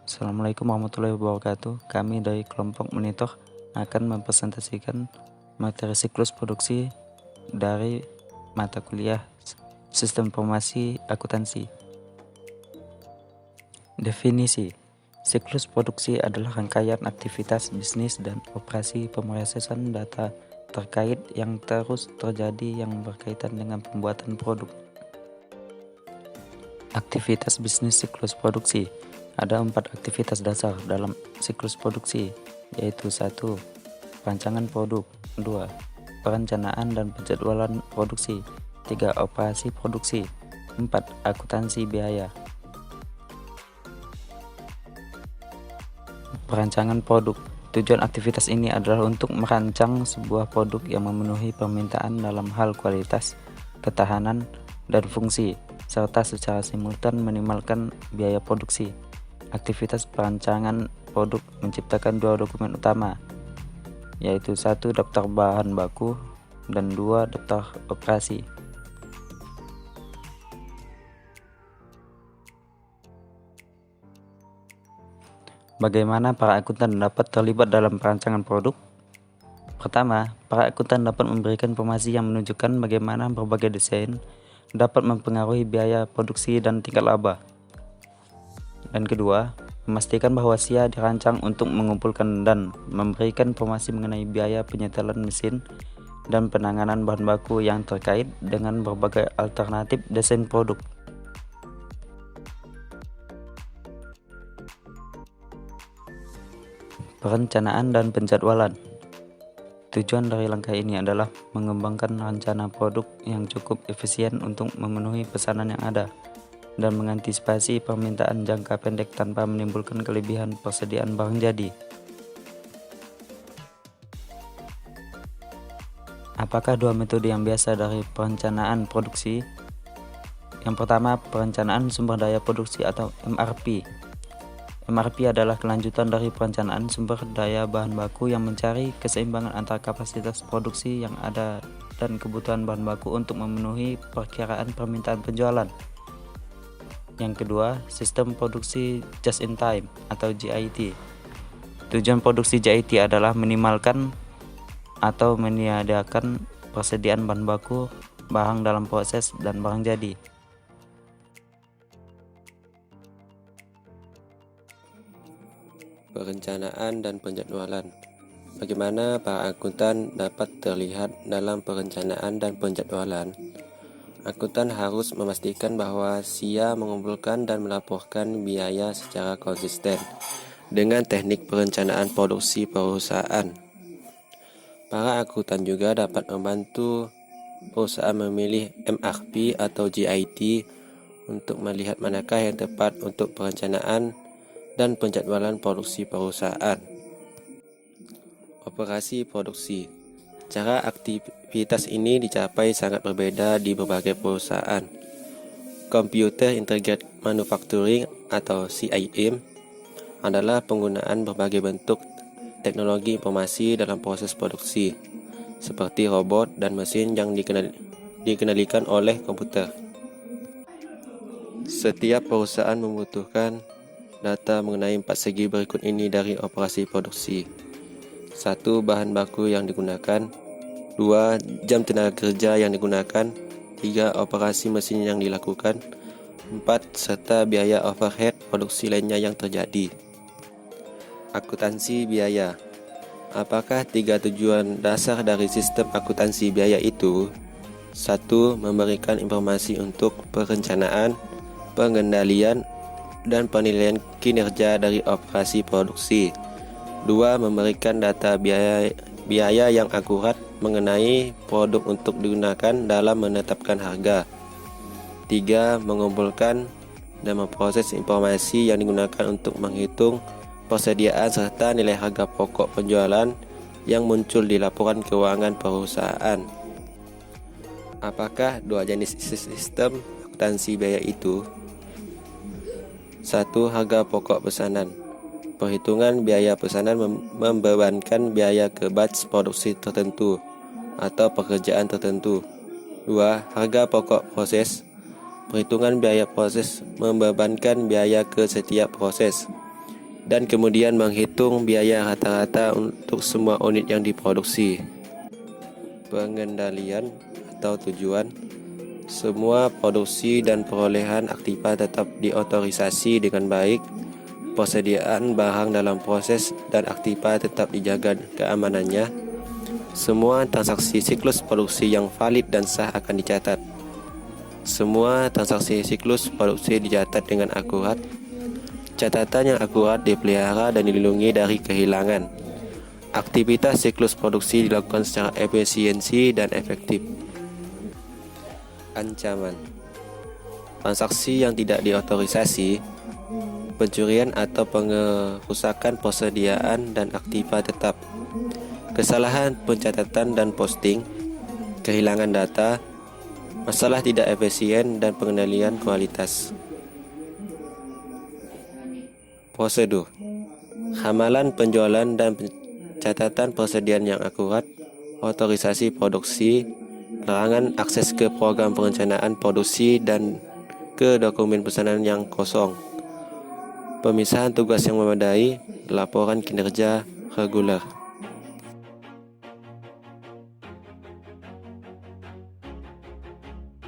Assalamualaikum warahmatullahi wabarakatuh. Kami dari kelompok monitor akan mempresentasikan materi siklus produksi dari mata kuliah Sistem Informasi Akuntansi. Definisi: siklus produksi adalah rangkaian aktivitas bisnis dan operasi pemrosesan data terkait yang terus terjadi yang berkaitan dengan pembuatan produk. Aktivitas bisnis siklus produksi. Ada 4 aktivitas dasar dalam siklus produksi, yaitu 1. Perancangan produk, 2. Perencanaan dan penjadwalan produksi, 3. Operasi produksi, 4. Akuntansi biaya. Perancangan produk. Tujuan aktivitas ini adalah untuk merancang sebuah produk yang memenuhi permintaan dalam hal kualitas, ketahanan, dan fungsi, serta secara simultan minimalkan biaya produksi. Aktivitas perancangan produk menciptakan 2 dokumen utama, yaitu 1. Daftar bahan baku dan 2. Daftar operasi. Bagaimana para akuntan dapat terlibat dalam perancangan produk? Pertama, para akuntan dapat memberikan informasi yang menunjukkan bagaimana berbagai desain dapat mempengaruhi biaya produksi dan tingkat laba. Dan kedua, memastikan bahwa SIA dirancang untuk mengumpulkan dan memberikan informasi mengenai biaya penyetelan mesin dan penanganan bahan baku yang terkait dengan berbagai alternatif desain produk. Perencanaan dan penjadwalan. Tujuan dari langkah ini adalah mengembangkan rencana produk yang cukup efisien untuk memenuhi pesanan yang ada dan mengantisipasi permintaan jangka pendek tanpa menimbulkan kelebihan persediaan barang jadi. Apakah 2 metode yang biasa dari perencanaan produksi? Yang pertama, perencanaan sumber daya produksi atau MRP. MRP adalah kelanjutan dari perencanaan sumber daya bahan baku yang mencari keseimbangan antara kapasitas produksi yang ada dan kebutuhan bahan baku untuk memenuhi perkiraan permintaan penjualan. Yang kedua, sistem produksi just in time atau JIT. Tujuan produksi JIT adalah minimalkan atau meniadakan persediaan bahan baku, barang dalam proses, dan barang jadi. Perencanaan dan penjadwalan. Bagaimana para akuntan dapat terlihat dalam perencanaan dan penjadwalan? Akuntan harus memastikan bahwa SIA mengumpulkan dan melaporkan biaya secara konsisten dengan teknik perencanaan produksi perusahaan. Para akuntan juga dapat membantu perusahaan memilih MRP atau JIT untuk melihat manakah yang tepat untuk perencanaan dan penjadwalan produksi perusahaan. Operasi produksi. Cara aktivitas ini dicapai sangat berbeda di berbagai perusahaan. Computer Integrated Manufacturing atau CIM adalah penggunaan berbagai bentuk teknologi informasi dalam proses produksi, seperti robot dan mesin yang dikendalikan oleh komputer. Setiap perusahaan membutuhkan data mengenai 4 segi berikut ini dari operasi produksi. 1. Bahan baku yang digunakan. 2. Jam tenaga kerja yang digunakan. 3. Operasi mesin yang dilakukan. 4. Serta biaya overhead produksi lainnya yang terjadi. Akuntansi biaya. Apakah 3 tujuan dasar dari sistem akuntansi biaya itu? 1. Memberikan informasi untuk perencanaan, pengendalian, dan penilaian kinerja dari operasi produksi. 2. Memberikan data biaya yang akurat mengenai produk untuk digunakan dalam menetapkan harga. 3. Mengumpulkan dan memproses informasi yang digunakan untuk menghitung persediaan serta nilai harga pokok penjualan yang muncul di laporan keuangan perusahaan. Apakah 2 jenis sistem akuntansi biaya itu? 1. Harga pokok pesanan. Perhitungan biaya pesanan membebankan biaya ke batch produksi tertentu atau pekerjaan tertentu. 2. Harga pokok proses. Perhitungan biaya proses membebankan biaya ke setiap proses. dan kemudian menghitung biaya rata-rata untuk semua unit yang diproduksi. Pengendalian atau tujuan: semua produksi dan perolehan aktiva tetap diotorisasi dengan baik, persediaan barang dalam proses dan aktiva tetap dijaga keamanannya, semua transaksi siklus produksi yang valid dan sah akan dicatat. Semua transaksi siklus produksi dicatat dengan akurat. Catatan yang akurat dipelihara dan dilindungi dari kehilangan. Aktivitas siklus produksi dilakukan secara efisiensi dan efektif. Ancaman: transaksi yang tidak diotorisasi, pencurian atau pengerusakan persediaan dan aktiva tetap, kesalahan pencatatan dan posting, kehilangan data, masalah tidak efisien dan pengendalian kualitas. Prosedur: hamalan penjualan dan pencatatan persediaan yang akurat, otorisasi produksi, larangan akses ke program perencanaan produksi dan ke dokumen pesanan yang kosong, pemisahan tugas yang memadai, laporan kinerja reguler.